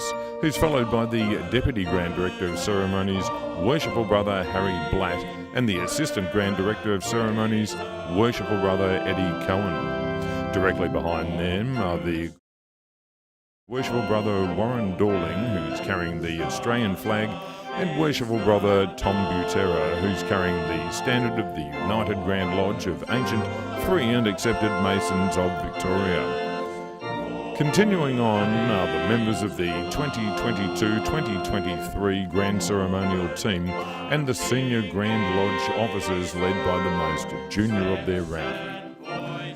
Davis, who's followed by the Deputy Grand Director of Ceremonies, Worshipful Brother Harry Blatt, and the Assistant Grand Director of Ceremonies, Worshipful Brother Eddie Cohen. Directly behind them are the Worshipful Brother Warren Dorling, who's carrying the Australian flag, and Worshipful Brother Tom Butera, who's carrying the standard of the United Grand Lodge of Ancient, Free and Accepted Masons of Victoria. Continuing on are the members of the 2022-2023 Grand Ceremonial Team and the Senior Grand Lodge officers led by the most junior of their rank.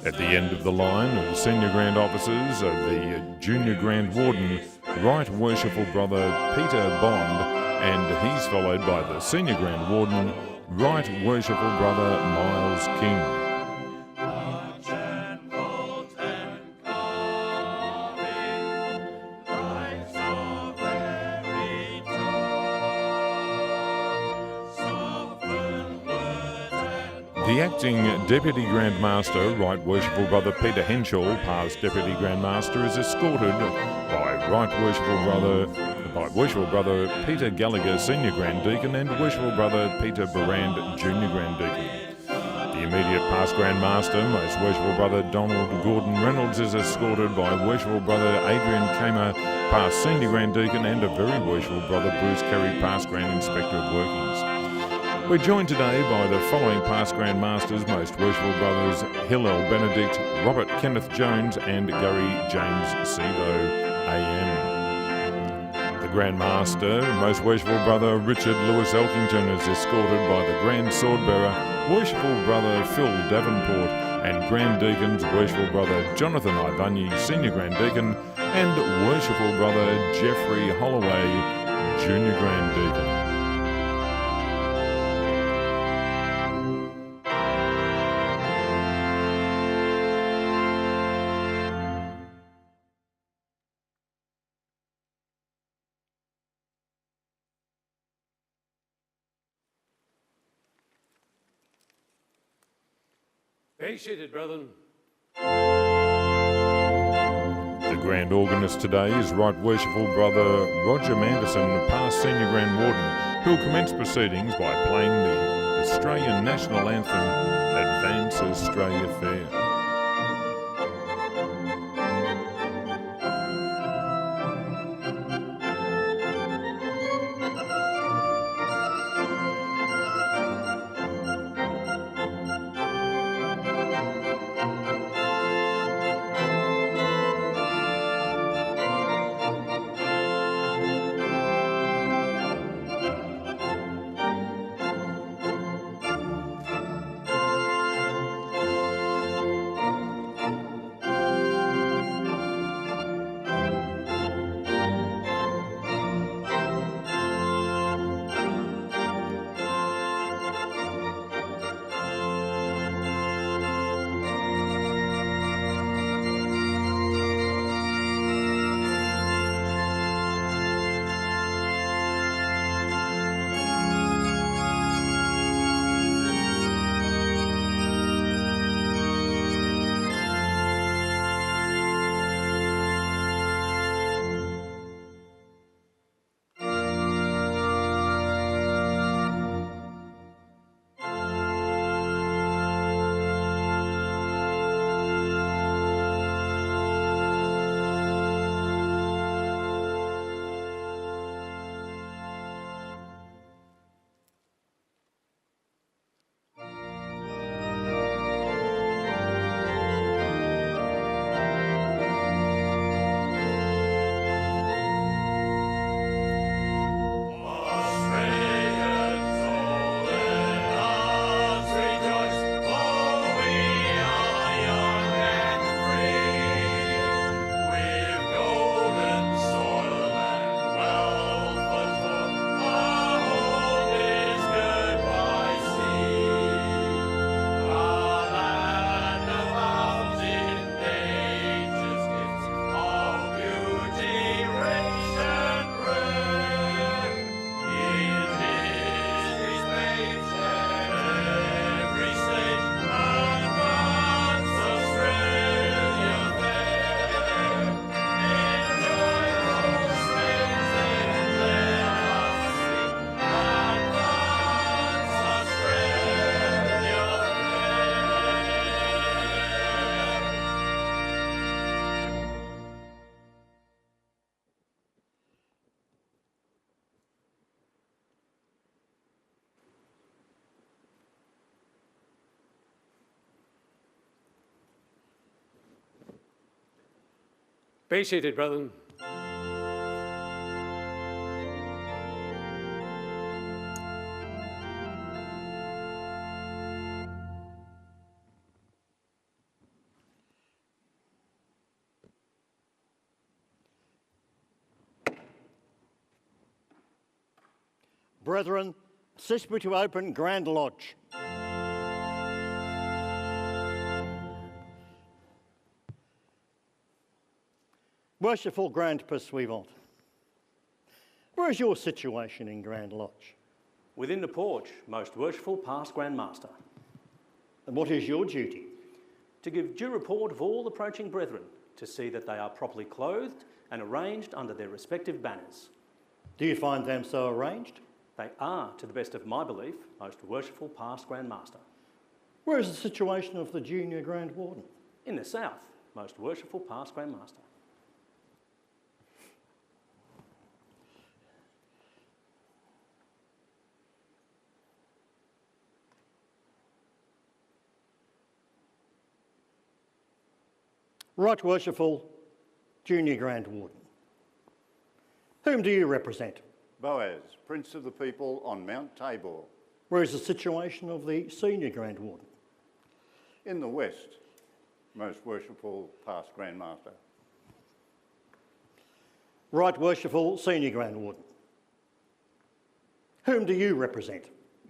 At the end of the line of Senior Grand Officers are the Junior Grand Warden, Right Worshipful Brother Peter Bond, and he's followed by the Senior Grand Warden, Right Worshipful Brother Miles King. The acting Deputy Grand Master, Right Worshipful Brother Peter Henshaw, past Deputy Grand Master, is escorted by Worshipful Brother Peter Gallagher, Senior Grand Deacon, and Worshipful Brother Peter Barand, Junior Grand Deacon. The immediate past Grand Master, Most Worshipful Brother Donald Gordon Reynolds, is escorted by Worshipful Brother Adrian Kamer, past Senior Grand Deacon, and a Very Worshipful Brother Bruce Carey, past Grand Inspector of Workings. We're joined today by the following past Grand Masters, Most Worshipful Brothers Hillel Benedict, Robert Kenneth Jones, and Gary James Sebo, AM. The Grand Master, Most Worshipful Brother Richard Lewis Elkington, is escorted by the Grand Swordbearer, Worshipful Brother Phil Davenport, and Grand Deacons, Worshipful Brother Jonathan Ivanyi, Senior Grand Deacon, and Worshipful Brother Jeffrey Holloway, Junior Grand Deacon. Be seated, brethren. The Grand Organist today is Right Worshipful Brother Roger Manderson, past Senior Grand Warden, who will commence proceedings by playing the Australian National Anthem, Advance Australia Fair. Be seated, brethren. Brethren, assist me to open Grand Lodge. Worshipful Grand Pursuivant, where is your situation in Grand Lodge? Within the porch, most worshipful past Grand Master, And what is your duty? to give due report of all approaching brethren, to see that they are properly clothed and arranged under their respective banners. Do you find them so arranged? They are, to the best of my belief, most worshipful past Grand Master. Where is the situation of the Junior Grand Warden? In the south, most worshipful past Grand Master. Right Worshipful Junior Grand Warden, whom do you represent? Boaz, Prince of the People on Mount Tabor. Where is the situation of the Senior Grand Warden? In the west, most worshipful past Grand Master. Right Worshipful Senior Grand Warden, whom do you represent?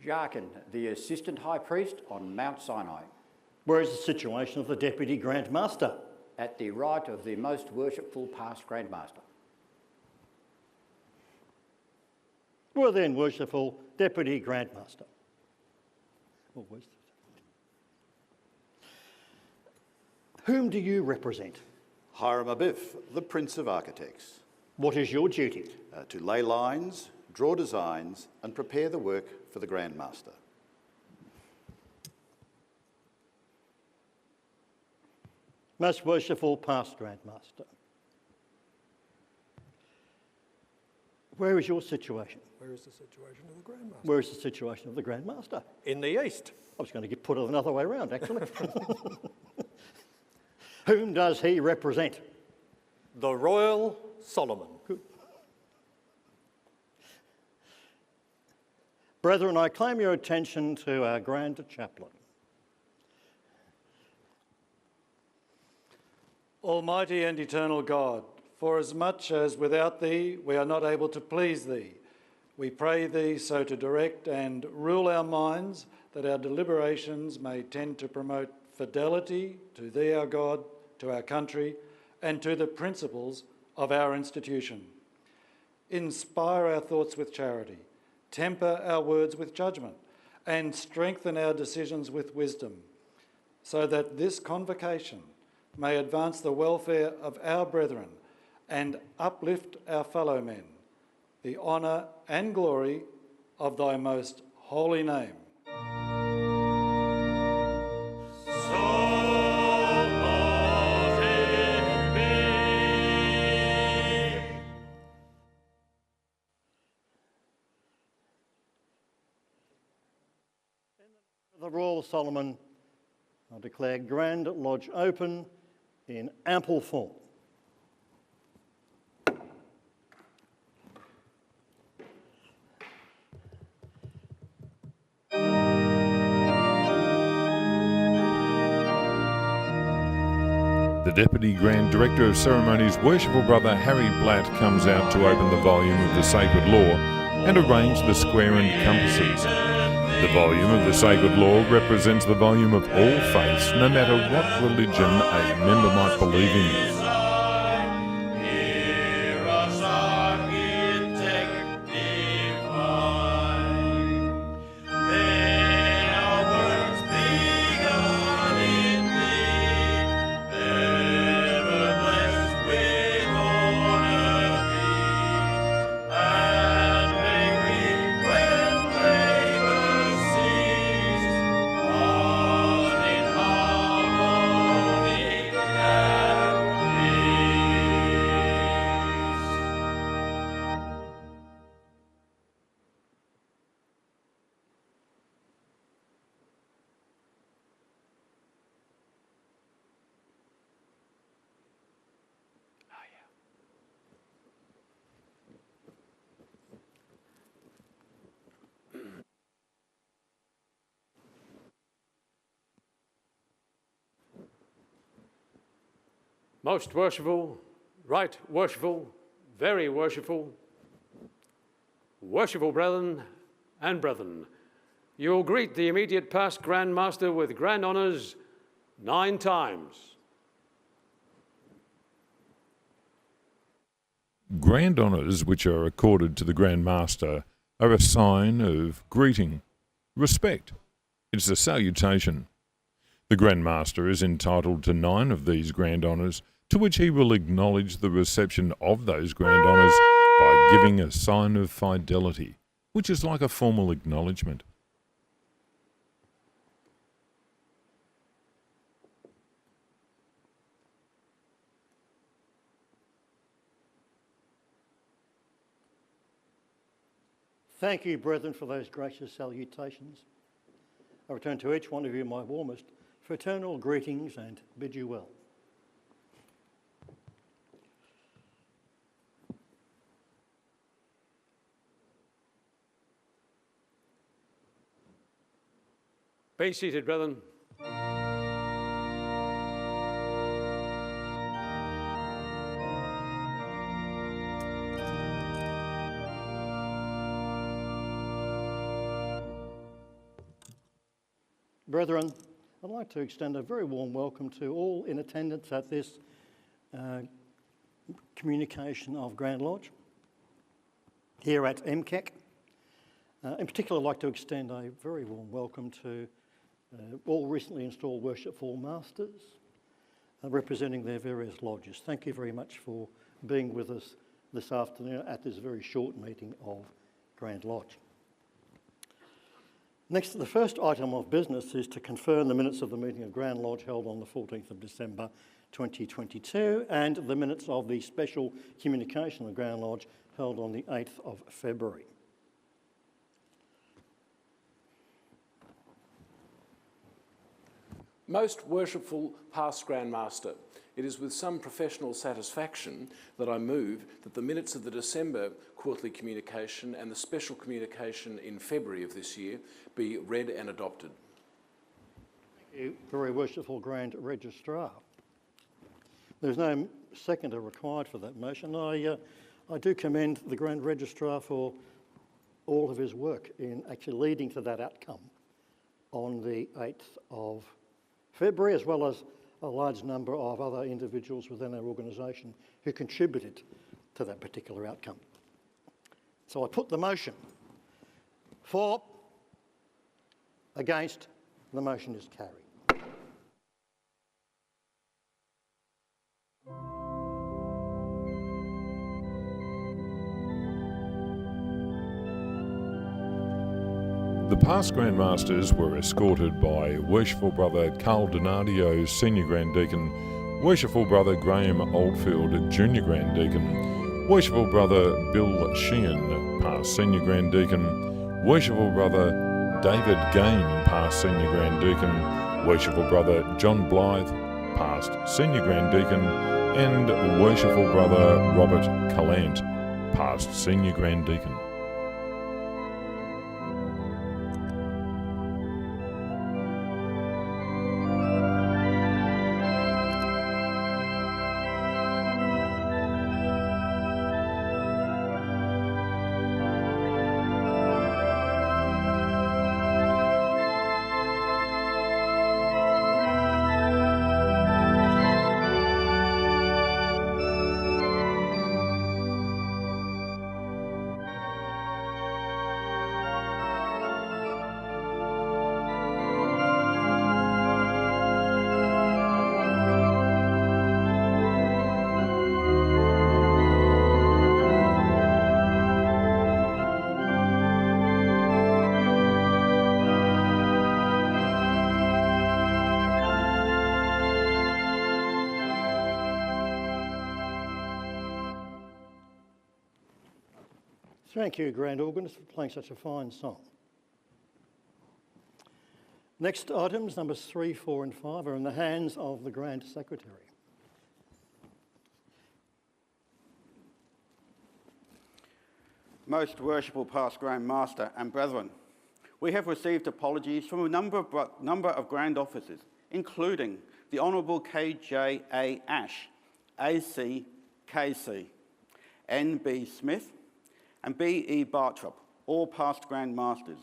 Jarkin, the Assistant High Priest on Mount Sinai, Where is the situation of the Deputy Grand Master? at the right of the most worshipful past Grand Master. Well then, Worshipful Deputy Grand Master. Whom do you represent? Hiram Abiff, the Prince of Architects, What is your duty? to lay lines, draw designs and prepare the work for the Grand Master. Most Worshipful Past Grand Master. Where is your situation? Where is the situation of the Grand Master? Where is the situation of the Grand Master? In the east. I was going to get put it another way around, actually. Whom does he represent? The Royal Solomon. Brethren, I claim your attention to our Grand Chaplain. Almighty and eternal God, forasmuch as without thee we are not able to please thee, we pray thee so to direct and rule our minds that our deliberations may tend to promote fidelity to thee, our God, to our country, and to the principles of our institution. Inspire our thoughts with charity, temper our words with judgment, and strengthen our decisions with wisdom, so that this convocation may advance the welfare of our brethren and uplift our fellow men, the honour and glory of thy most holy name. The Royal Solomon, I declare Grand Lodge open in ample form. The Deputy Grand Director of Ceremonies, Worshipful Brother Harry Blatt, comes out to open the volume of the Sacred Law and arrange the square and compasses. The volume of the Sacred Law represents the volume of all faiths, no matter what religion a member might believe in. Most worshipful, right worshipful, very worshipful, worshipful brethren and brethren, you will greet the immediate past Grand Master with grand honours 9 times. Grand honours which are accorded to the Grand Master are a sign of greeting, respect. It's a salutation. The Grand Master is entitled to 9 of these grand honours, to which he will acknowledge the reception of those grand honours by giving a sign of fidelity, which is like a formal acknowledgement. Thank you, brethren, for those gracious salutations. I return to each one of you my warmest fraternal greetings and bid you well. Be seated, brethren. Brethren, I'd like to extend a very warm welcome to all in attendance at this communication of Grand Lodge here at MCEC. In particular, I'd like to extend a very warm welcome to all recently installed worshipful masters representing their various lodges. Thank you very much for being with us this afternoon at this very short meeting of Grand Lodge. Next, the first item of business is to confirm the minutes of the meeting of Grand Lodge held on the 14th of December 2022 and the minutes of the special communication of Grand Lodge held on the 8th of February. Most worshipful past Grand Master, it is with some professional satisfaction that I move that the minutes of the December quarterly communication and the special communication in February of this year be read and adopted. Thank you, very worshipful Grand Registrar. There's no seconder required for that motion. I do commend the Grand Registrar for all of his work in actually leading to that outcome on the 8th of February, as well as a large number of other individuals within our organisation who contributed to that particular outcome. So I put the motion. For, against, the motion is carried. The past Grand Masters were escorted by Worshipful Brother Carl Donadio, Senior Grand Deacon, Worshipful Brother Graham Oldfield, Junior Grand Deacon, Worshipful Brother Bill Sheehan, past Senior Grand Deacon, Worshipful Brother David Game, past Senior Grand Deacon, Worshipful Brother John Blythe, past Senior Grand Deacon, and Worshipful Brother Robert Callant, past Senior Grand Deacon. Thank you, Grand Organist, for playing such a fine song. Next items, numbers 3, 4 and 5, are in the hands of the Grand Secretary. Most worshipful past Grand Master and brethren, we have received apologies from a number of Grand Officers, including the Honourable K.J.A. Ash, A.C. Casey, N.B. Smith, and B.E. Bartrop, all past Grand Masters.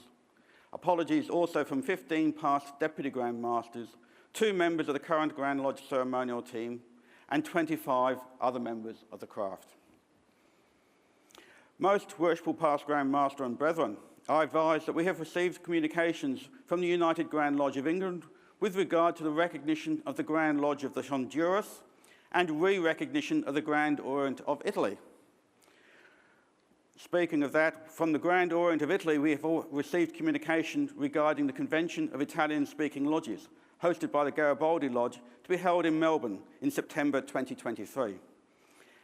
Apologies also from 15 past Deputy Grand Masters, 2 members of the current Grand Lodge ceremonial team, and 25 other members of the craft. Most worshipful past Grand Master and brethren, I advise that we have received communications from the United Grand Lodge of England with regard to the recognition of the Grand Lodge of the Honduras and re-recognition of the Grand Orient of Italy. Speaking of that, from the Grand Orient of Italy, we have received communication regarding the Convention of Italian-speaking lodges, hosted by the Garibaldi Lodge, to be held in Melbourne in September 2023.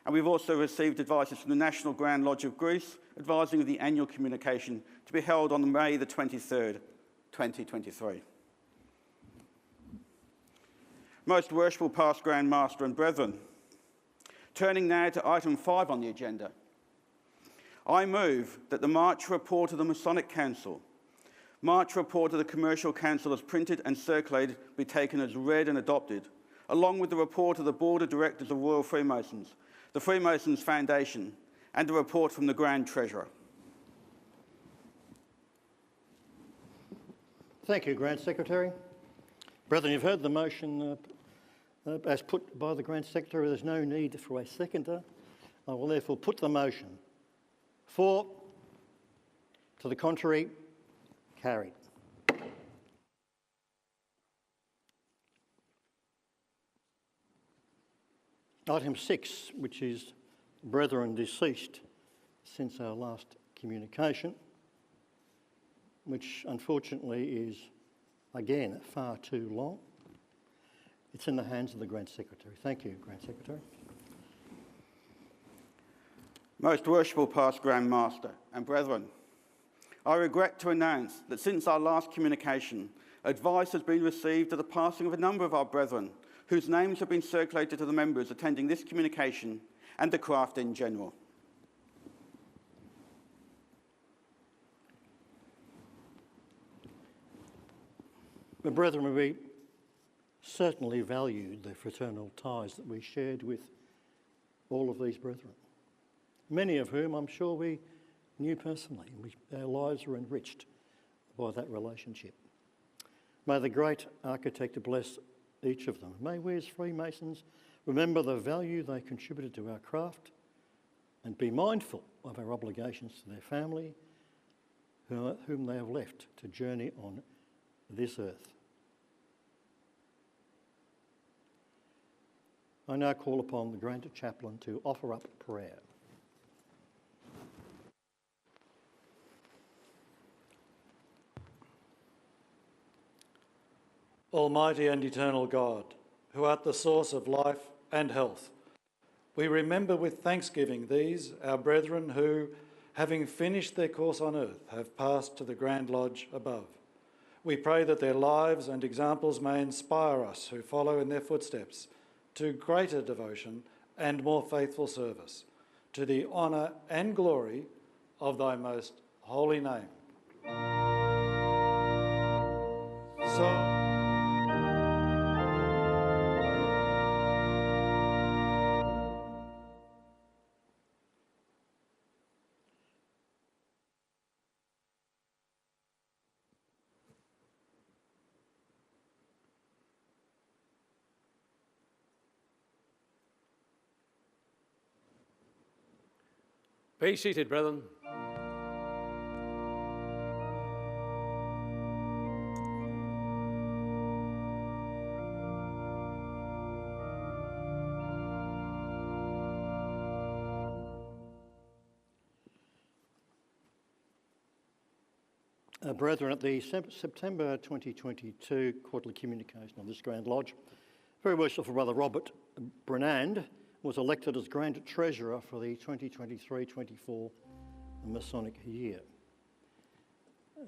And we've also received advices from the National Grand Lodge of Greece, advising of the annual communication to be held on May the 23rd, 2023. Most worshipful past Grand Master and brethren, turning now to item 5 on the agenda. I move that the March report of the Masonic Council, March report of the Commercial Council as printed and circulated be taken as read and adopted, along with the report of the Board of Directors of Royal Freemasons, the Freemasons Foundation, and the report from the Grand Treasurer. Thank you, Grand Secretary. Brethren, you've heard the motion as put by the Grand Secretary. There's no need for a seconder. I will therefore put the motion. For, to the contrary, carried. Item 6, which is brethren deceased since our last communication, which unfortunately is, again, far too long. It's in the hands of the Grand Secretary. Thank you, Grand Secretary. Most worshipful past Grand Master and brethren, I regret to announce that since our last communication, advice has been received of the passing of a number of our brethren whose names have been circulated to the members attending this communication and the craft in general. But brethren, we certainly valued the fraternal ties that we shared with all of these brethren, many of whom I'm sure we knew personally. Our lives were enriched by that relationship. May the great architect bless each of them. May we as Freemasons remember the value they contributed to our craft and be mindful of our obligations to their family, whom they have left to journey on this earth. I now call upon the Grand Chaplain to offer up prayer. Almighty and eternal God, who art the source of life and health, we remember with thanksgiving these, our brethren who, having finished their course on earth, have passed to the Grand Lodge above. We pray that their lives and examples may inspire us who follow in their footsteps to greater devotion and more faithful service, to the honour and glory of thy most holy name. Be seated, brethren. Brethren, at the September 2022 quarterly communication of this Grand Lodge, Very worshipful Brother Robert Brenand was elected as Grand Treasurer for the 2023-24 Masonic year.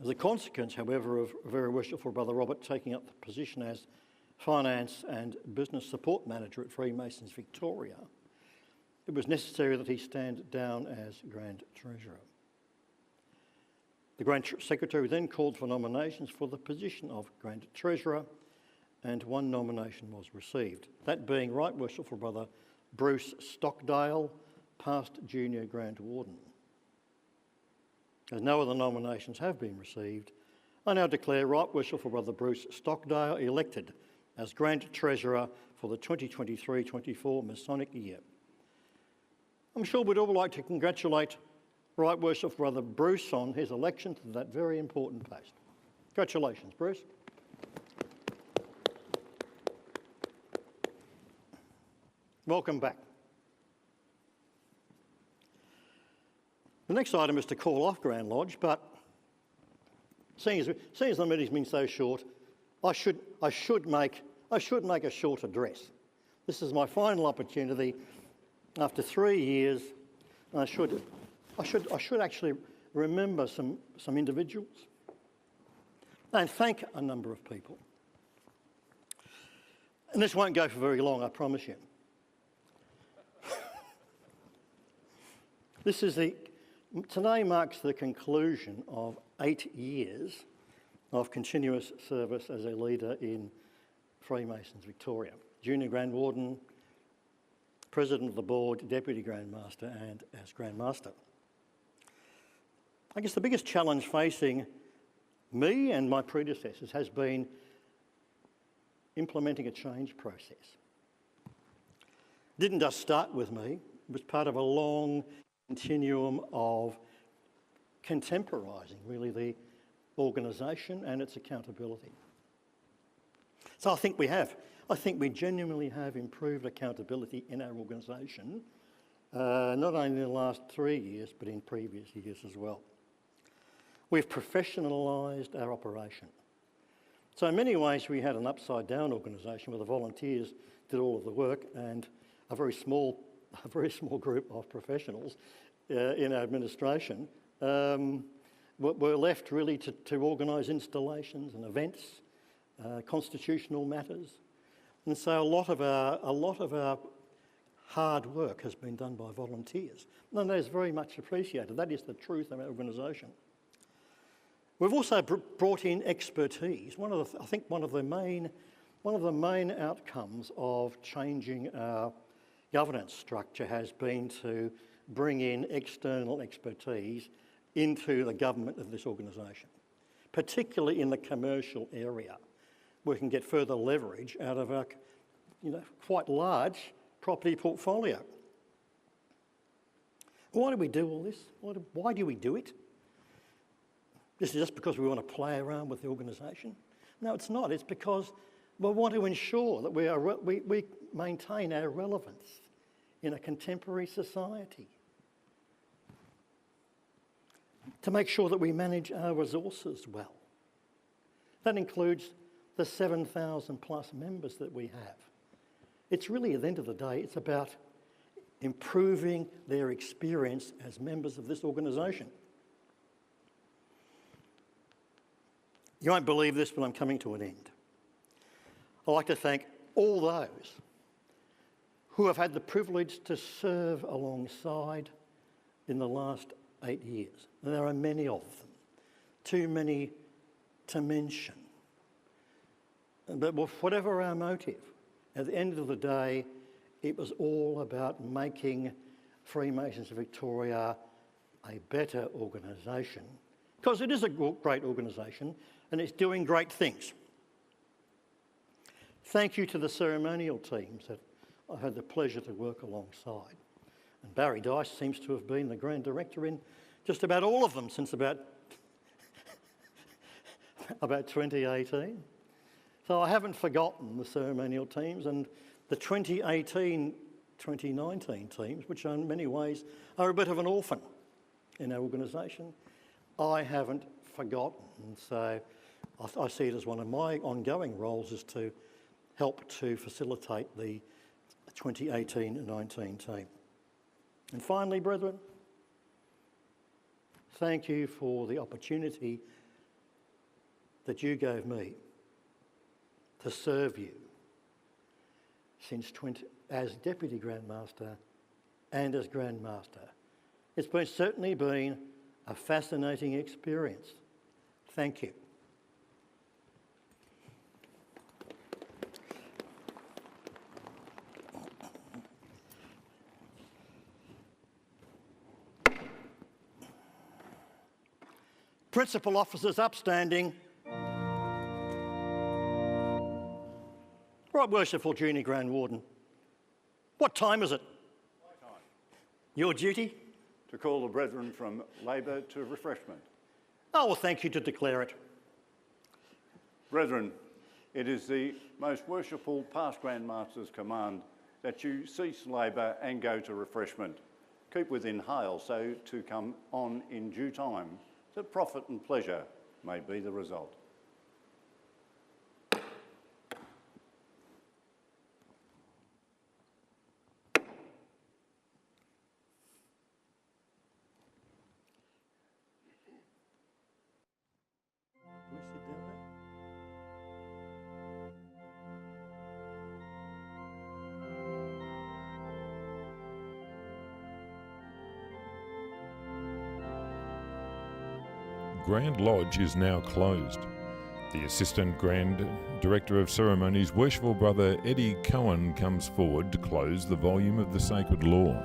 As a consequence, however, of Very worshipful Brother Robert taking up the position as Finance and Business Support Manager at Freemasons Victoria, it was necessary that he stand down as Grand Treasurer. The Grand Secretary then called for nominations for the position of Grand Treasurer, and one nomination was received, that being Right Worshipful Brother Bruce Stockdale, past Junior Grand Warden. As no other nominations have been received, I now declare Right Worshipful Brother Bruce Stockdale elected as Grand Treasurer for the 2023-24 Masonic year. I'm sure we'd all like to congratulate Right Worshipful Brother Bruce on his election to that very important post. Congratulations, Bruce. Welcome back. The next item is to call off Grand Lodge, but seeing as the meeting's been so short, I should make a short address. This is my final opportunity after 3 years. I should actually remember some individuals and thank a number of people. And this won't go for very long, I promise you. Today marks the conclusion of 8 years of continuous service as a leader in Freemasons Victoria. Junior Grand Warden, President of the Board, Deputy Grand Master and as Grand Master. I guess the biggest challenge facing me and my predecessors has been implementing a change process. It didn't just start with me, it was part of a long continuum of contemporising really the organisation and its accountability. So I think we genuinely have improved accountability in our organisation, not only in the last 3 years, but in previous years as well. We've professionalised our operation. So in many ways we had an upside-down organisation where the volunteers did all of the work and a very small group of professionals in our administration were left really to organise installations and events, constitutional matters. And so a lot of our hard work has been done by volunteers. And that is very much appreciated. That is the truth of our organisation. We've also brought in expertise. I think one of the main outcomes of changing our governance structure has been to bring in external expertise into the government of this organisation, particularly in the commercial area, where we can get further leverage out of our quite large property portfolio. Why do we do all this? Why do we do it? This is just because we want to play around with the organisation? No, it's not. It's because we want to ensure that we maintain our relevance in a contemporary society, to make sure that we manage our resources well. That includes the 7,000 plus members that we have. It's really, at the end of the day, it's about improving their experience as members of this organisation. You won't believe this, but I'm coming to an end. I'd like to thank all those who have had the privilege to serve alongside in the last 8 years. And there are many of them, too many to mention. But whatever our motive, at the end of the day, it was all about making Freemasons of Victoria a better organisation, because it is a great organisation and it's doing great things. Thank you to the ceremonial teams that I had the pleasure to work alongside. And Barry Dice seems to have been the Grand Director in just about all of them since about 2018. So I haven't forgotten the ceremonial teams and the 2018-2019 teams, which in many ways are a bit of an orphan in our organisation. I haven't forgotten. And so I see it as one of my ongoing roles is to help to facilitate the 2018-19 team. And finally, brethren, thank you for the opportunity that you gave me to serve you as Deputy Grand Master and as Grand Master. It's certainly been a fascinating experience. Thank you. Principal officers upstanding. Right Worshipful Junior Grand Warden, what time is it? My time. Your duty? To call the brethren from labour to refreshment. I will thank you to declare it. Brethren, it is the Most Worshipful Past Grand Master's command that you cease labour and go to refreshment. Keep within hail so to come on in due time, that profit and pleasure may be the result. Can we sit down there? Grand Lodge is now closed. The Assistant Grand Director of Ceremonies, Worshipful Brother Eddie Cohen, comes forward to close the volume of the Sacred Law.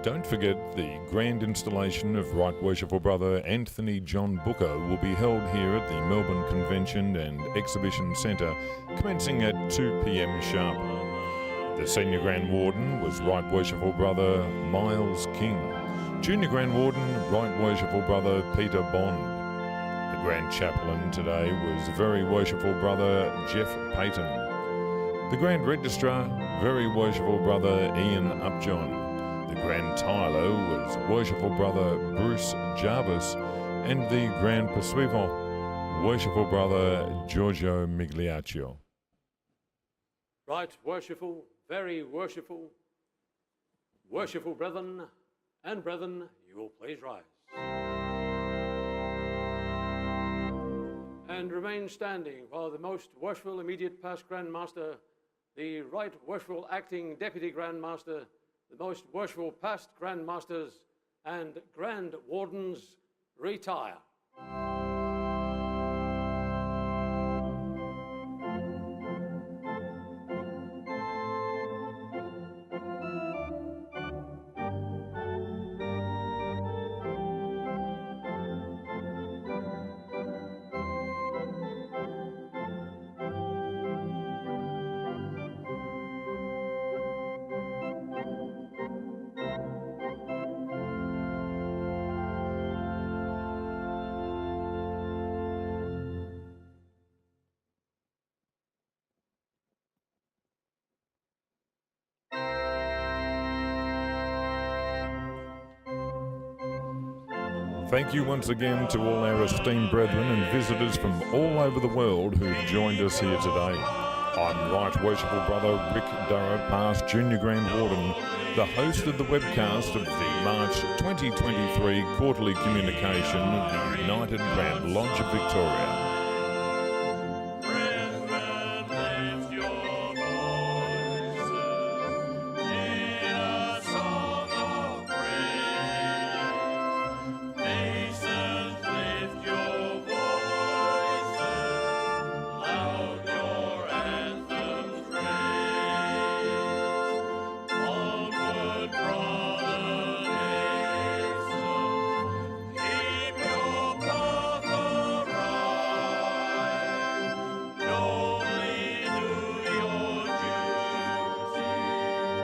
Don't forget the grand installation of Right Worshipful Brother Anthony John Booker will be held here at the Melbourne Convention and Exhibition Centre, commencing at 2 p.m. sharp. The Senior Grand Warden was Right Worshipful Brother Miles King. Junior Grand Warden, Right Worshipful Brother Peter Bond. The Grand Chaplain today was Very Worshipful Brother Jeff Payton. The Grand Registrar, Very Worshipful Brother Ian Upjohn. The Grand Tyler was Worshipful Brother Bruce Jarvis, and the Grand Pursuivant, Worshipful Brother Giorgio Migliaccio. Right Worshipful, Very Worshipful, Worshipful Brethren, and Brethren, you will please rise. And remain standing while the Most Worshipful Immediate Past Grand Master, the Right Worshipful Acting Deputy Grand Master, the Most Worshipful Past Grand Masters and Grand Wardens retire. Thank you once again to all our esteemed brethren and visitors from all over the world who've joined us here today. I'm Right Worshipful Brother Rick Durrett, Past Junior Grand Warden, the host of the webcast of the March 2023 quarterly communication of the United Grand Lodge of Victoria.